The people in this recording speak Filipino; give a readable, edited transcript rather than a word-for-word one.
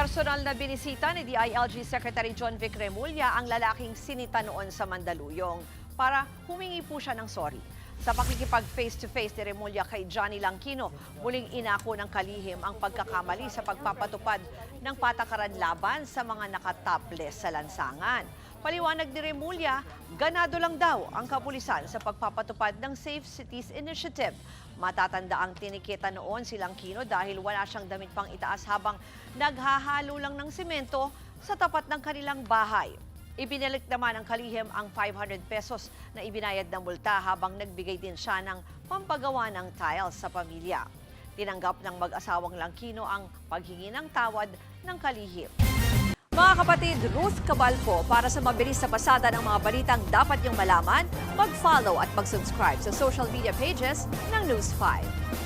Personal na binisita ni DILG Secretary John Vic Remulla ang lalaking sinita noon sa Mandaluyong para humingi po siya ng sorry. Sa pakikipag face-to-face ni Remulla kay Johnny Langkino, muling inako ng kalihim ang pagkakamali sa pagpapatupad ng patakaran laban sa mga nakatopless sa lansangan. Paliwanag ni Remulla, ganado lang daw ang kapulisan sa pagpapatupad ng Safe Cities Initiative. Matatanda ang tiniketa noon si Langkino dahil wala siyang damit pang itaas habang naghahalo lang ng semento sa tapat ng kanilang bahay. Ibinalik naman ng kalihim ang 500 pesos na ibinayad ng multa habang nagbigay din siya ng pampagawa ng tiles sa pamilya. Tinanggap ng mag-asawang Langkino ang paghingi ng tawad ng kalihim. Mga kapatid, Ruth Cabalco, para sa mabilis na pasada ng mga balitang dapat niyong malaman, mag-follow at mag-subscribe sa social media pages ng News 5.